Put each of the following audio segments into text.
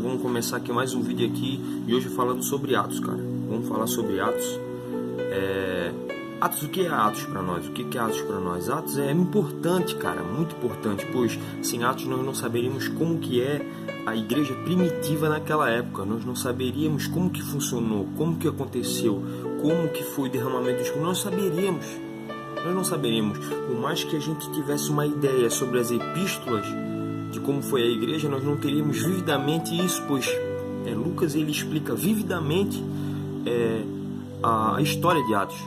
vamos começar aqui mais um vídeo aqui. E hoje falando sobre Atos, cara. Vamos falar sobre Atos. Atos, o que é Atos para nós? O que é Atos para nós? Atos é importante, cara, muito importante, pois sem Atos nós não saberíamos como que é a igreja primitiva naquela época. Nós não saberíamos como que funcionou, como que aconteceu, como que foi o derramamento do Espírito. Nós não saberíamos. Por mais que a gente tivesse uma ideia sobre as epístolas, de como foi a igreja, nós não teríamos vividamente isso, pois Lucas ele explica vividamente a história de Atos.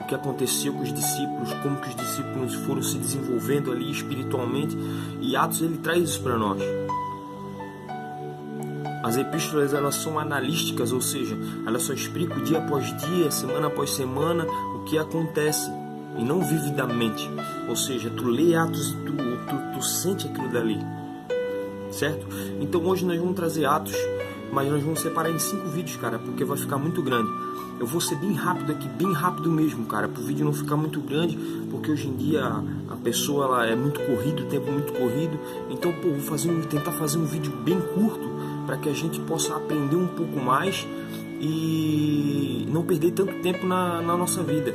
O que aconteceu com os discípulos, como que os discípulos foram se desenvolvendo ali espiritualmente, e Atos ele traz isso para nós. As epístolas elas são analísticas, ou seja, elas só explicam dia após dia, semana após semana o que acontece, e não vividamente. Ou seja, tu lê Atos e tu sente aquilo dali, certo? Então hoje nós vamos trazer Atos, mas nós vamos separar em 5 vídeos, cara, porque vai ficar muito grande. Eu vou ser bem rápido aqui, bem rápido mesmo, cara, para o vídeo não ficar muito grande, porque hoje em dia a pessoa ela é muito corrido, o tempo é muito corrido. Então, vou tentar fazer um vídeo bem curto, para que a gente possa aprender um pouco mais e não perder tanto tempo na nossa vida,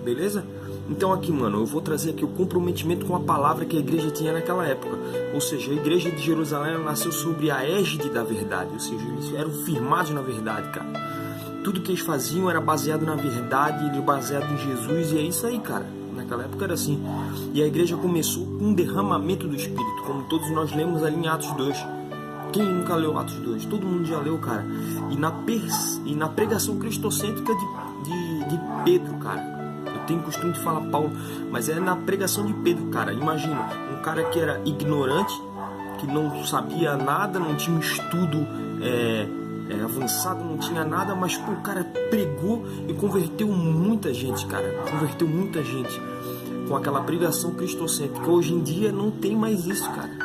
beleza? Então aqui, mano, eu vou trazer aqui o comprometimento com a palavra que a igreja tinha naquela época. Ou seja, a igreja de Jerusalém nasceu sobre a égide da verdade, ou seja, eles eram firmados na verdade, cara. Tudo que eles faziam era baseado na verdade, baseado em Jesus, e é isso aí, cara. Naquela época era assim. E a igreja começou com um derramamento do Espírito, como todos nós lemos ali em Atos 2. Quem nunca leu Atos 2? Todo mundo já leu, cara. E na pregação cristocêntrica de Pedro, cara. Eu tenho costume de falar Paulo, mas é na pregação de Pedro, cara. Imagina, um cara que era ignorante, que não sabia nada, não tinha um estudo avançado, não tinha nada, mas o cara pregou e converteu muita gente, cara. Converteu muita gente com aquela pregação cristocêntrica. Hoje em dia não tem mais isso, cara.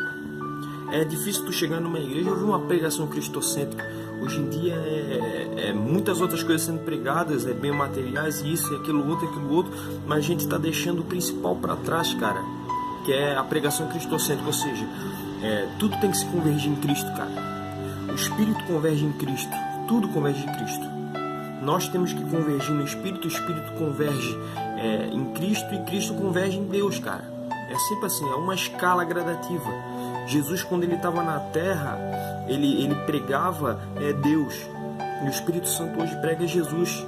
É difícil tu chegar numa igreja e ouvir uma pregação cristocêntrica. Hoje em dia muitas outras coisas sendo pregadas, bem materiais, isso e aquilo outro, mas a gente está deixando o principal para trás, cara, que é a pregação cristocêntrica, ou seja, tudo tem que se convergir em Cristo, cara. O Espírito converge em Cristo, tudo converge em Cristo. Nós temos que convergir no Espírito, o Espírito converge em Cristo e Cristo converge em Deus, cara. É sempre assim, é uma escala gradativa. Jesus, quando ele estava na terra, ele pregava Deus. E o Espírito Santo hoje prega Jesus.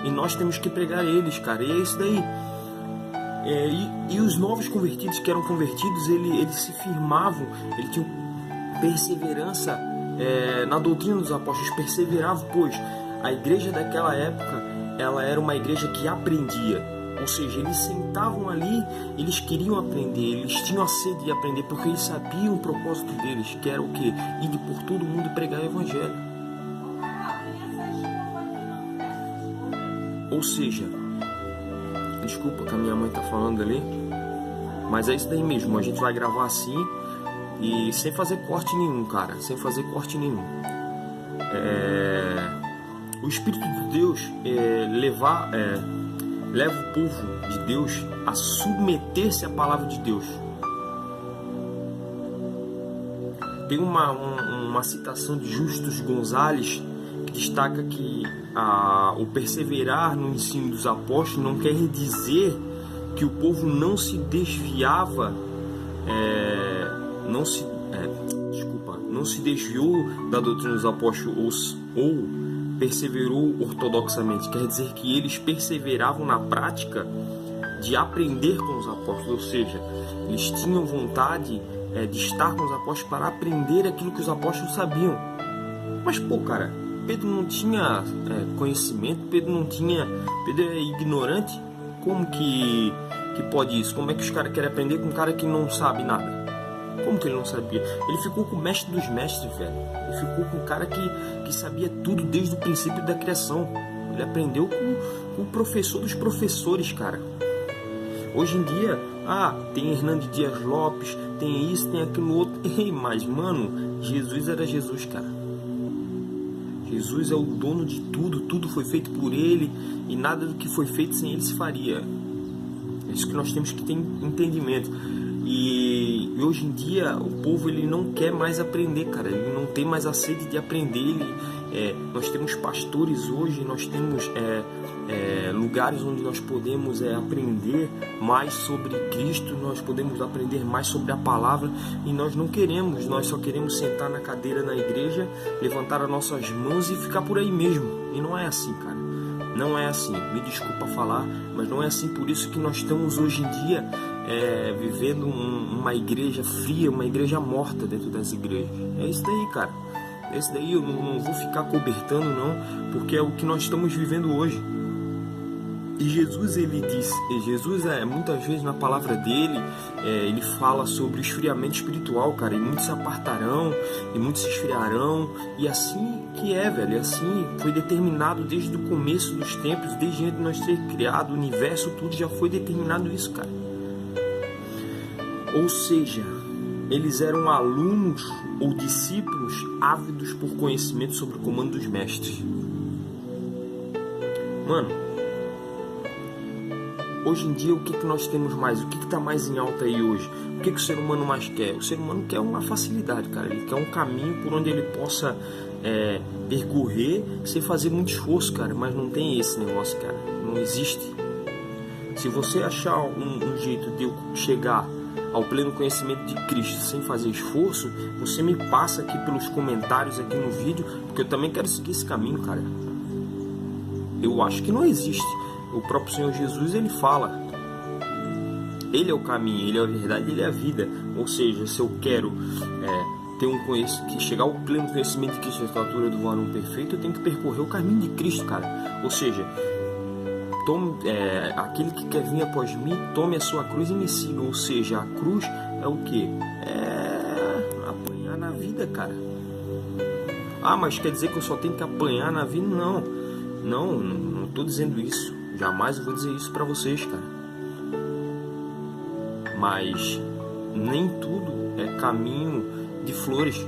E nós temos que pregar eles, cara. E é isso daí. E os novos convertidos que eram convertidos, eles se firmavam, eles tinham perseverança na doutrina dos apóstolos, perseveravam, pois a igreja daquela época, ela era uma igreja que aprendia. Ou seja, eles sentavam ali, eles queriam aprender, eles tinham a sede de aprender, porque eles sabiam o propósito deles, que era o quê? Ir por todo mundo e pregar o evangelho. Ou seja, desculpa que a minha mãe tá falando ali, mas é isso daí mesmo, a gente vai gravar assim e sem fazer corte nenhum, cara, sem fazer corte nenhum. O Espírito de Deus leva o povo de Deus a submeter-se à palavra de Deus. Tem uma citação de Justus Gonzalez que destaca que o perseverar no ensino dos apóstolos não quer dizer que o povo não se desviava, não se desviou da doutrina dos apóstolos ou perseverou ortodoxamente. Quer dizer que eles perseveravam na prática de aprender com os apóstolos, ou seja, eles tinham vontade de estar com os apóstolos para aprender aquilo que os apóstolos sabiam. Mas cara, Pedro não tinha conhecimento, Pedro é ignorante. Como que pode isso? Como é que os caras querem aprender com um cara que não sabe nada? Como que ele não sabia? Ele ficou com o mestre dos mestres, velho. Ele ficou com o cara que sabia tudo desde o princípio da criação. Ele aprendeu com o professor dos professores, cara. Hoje em dia, tem Hernando Dias Lopes, tem isso, tem aquilo outro. Mas, mano, Jesus era Jesus, cara. Jesus é o dono de tudo, tudo foi feito por ele e nada do que foi feito sem ele se faria. É isso que nós temos que ter entendimento. E hoje em dia o povo ele não quer mais aprender, cara. Ele não tem mais a sede de aprender. Nós temos pastores hoje, nós temos lugares onde nós podemos aprender mais sobre Cristo, nós podemos aprender mais sobre a palavra, e nós não queremos, nós só queremos sentar na cadeira na igreja, levantar as nossas mãos e ficar por aí mesmo. E não é assim, cara. Não é assim. Me desculpa falar, mas não é assim. Por isso que nós estamos hoje em dia vivendo uma igreja fria, uma igreja morta dentro das igrejas. É isso daí, cara. É isso daí. Eu não vou ficar cobertando, não, porque é o que nós estamos vivendo hoje. E Jesus, ele diz, muitas vezes na palavra dele, ele fala sobre o esfriamento espiritual, cara, e muitos se apartarão, e muitos se esfriarão, e assim que velho, assim foi determinado desde o começo dos tempos, desde antes de nós ser criado, o universo, tudo já foi determinado isso, cara. Ou seja, eles eram alunos ou discípulos ávidos por conhecimento sobre o comando dos mestres. Mano, hoje em dia, o que nós temos mais? O que está mais em alta aí hoje? O que o ser humano mais quer? O ser humano quer uma facilidade, cara. Ele quer um caminho por onde ele possa percorrer sem fazer muito esforço, cara. Mas não tem esse negócio, cara. Não existe. Se você achar um jeito de eu chegar ao pleno conhecimento de Cristo sem fazer esforço, você me passa aqui pelos comentários aqui no vídeo, porque eu também quero seguir esse caminho, cara. Eu acho que não existe. O próprio Senhor Jesus, ele fala, ele é o caminho, ele é a verdade, ele é a vida. Ou seja, se eu quero chegar ao pleno conhecimento de Cristo, a estatura do varão perfeito, eu tenho que percorrer o caminho de Cristo, cara. Ou seja, aquele que quer vir após mim, tome a sua cruz e me siga. Ou seja, a cruz é o quê? É apanhar na vida, cara. Ah, mas quer dizer que eu só tenho que apanhar na vida? Não estou dizendo isso. Jamais eu vou dizer isso para vocês, cara. Mas nem tudo é caminho de flores.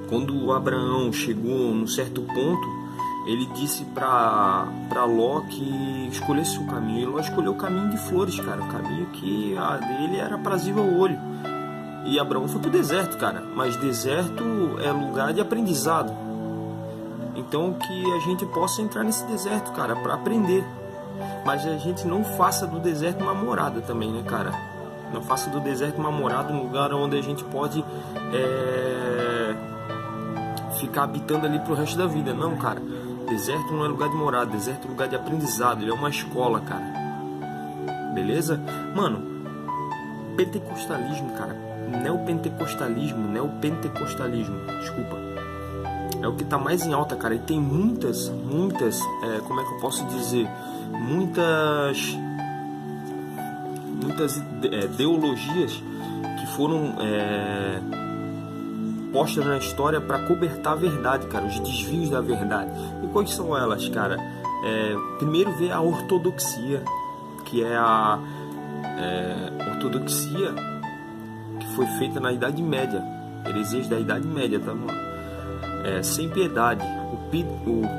Quando Abraão chegou num certo ponto, ele disse para Ló que escolhesse o caminho. E Ló escolheu o caminho de flores, cara. O caminho que a dele era aprazível ao olho. E Abraão foi pro deserto, cara. Mas deserto é lugar de aprendizado. Então que a gente possa entrar nesse deserto, cara, para aprender. Mas a gente não faça do deserto uma morada também, né, cara? Não faça do deserto uma morada, um lugar onde a gente pode ficar habitando ali pro resto da vida. Não, cara. Deserto não é lugar de morada, deserto é lugar de aprendizado. Ele é uma escola, cara. Beleza? Mano, pentecostalismo, cara. Neopentecostalismo, desculpa. É o que tá mais em alta, cara. E tem muitas, como é que eu posso dizer? Muitas ideologias que foram postas na história para cobertar a verdade, cara. Os desvios da verdade. E quais são elas, cara? Primeiro vê a ortodoxia, que é a ortodoxia que foi feita na Idade Média. Heresias da Idade Média, tá, mano? Sem piedade, o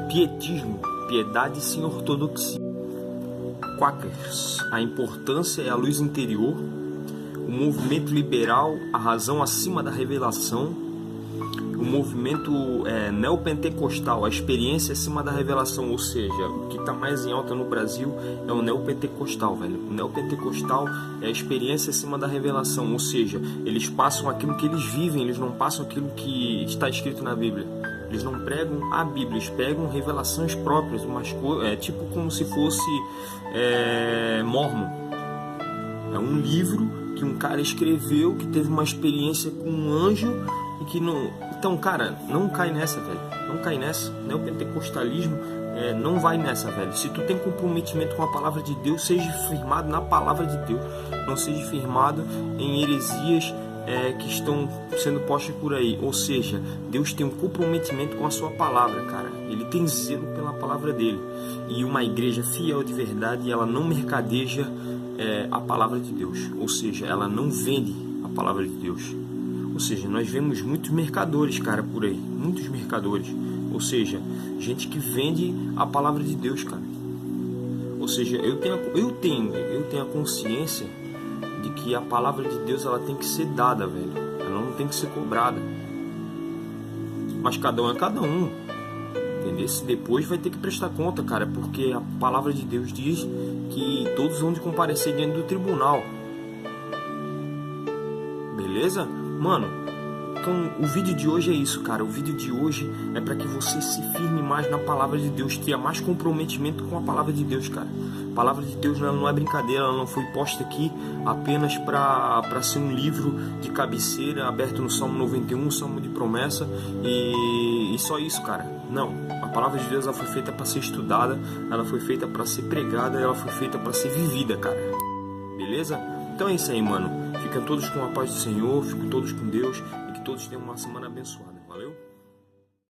pietismo, piedade sem ortodoxia. Quakers, a importância é a luz interior, o movimento liberal, a razão acima da revelação, o movimento neopentecostal, a experiência acima da revelação. Ou seja, o que está mais em alta no Brasil é o neopentecostal, velho. O neopentecostal é a experiência acima da revelação. Ou seja, eles passam aquilo que eles vivem, eles não passam aquilo que está escrito na Bíblia. Eles não pregam a Bíblia, eles pregam revelações próprias, tipo como se fosse Mormon. É um livro que um cara escreveu, que teve uma experiência com um anjo e que não... Então, cara, não cai nessa, velho. Não cai nessa. Neopentecostalismo não vai nessa, velho. Se tu tem comprometimento com a palavra de Deus, seja firmado na palavra de Deus. Não seja firmado em heresias que estão sendo postas por aí. Ou seja, Deus tem um comprometimento com a sua palavra, cara. Ele tem zelo pela palavra dele. E uma igreja fiel de verdade, ela não mercadeja a palavra de Deus. Ou seja, ela não vende a palavra de Deus. Ou seja, nós vemos muitos mercadores, cara, por aí. Muitos mercadores. Ou seja, gente que vende a palavra de Deus, cara. Ou seja, eu tenho a consciência de que a palavra de Deus ela tem que ser dada, velho. Ela não tem que ser cobrada. Mas cada um é cada um. Entendeu? Se depois vai ter que prestar conta, cara, porque a palavra de Deus diz que todos vão de comparecer diante do tribunal. Beleza? Mano, então o vídeo de hoje é isso, cara. O vídeo de hoje é para que você se firme mais na palavra de Deus, tenha mais comprometimento com a palavra de Deus, cara. A palavra de Deus ela não é brincadeira, ela não foi posta aqui apenas para ser um livro de cabeceira aberto no Salmo 91, Salmo de promessa e só isso, cara. Não, a palavra de Deus ela foi feita para ser estudada, ela foi feita para ser pregada, ela foi feita para ser vivida, cara. Beleza? Então é isso aí, mano. Fiquem todos com a paz do Senhor, fiquem todos com Deus e que todos tenham uma semana abençoada.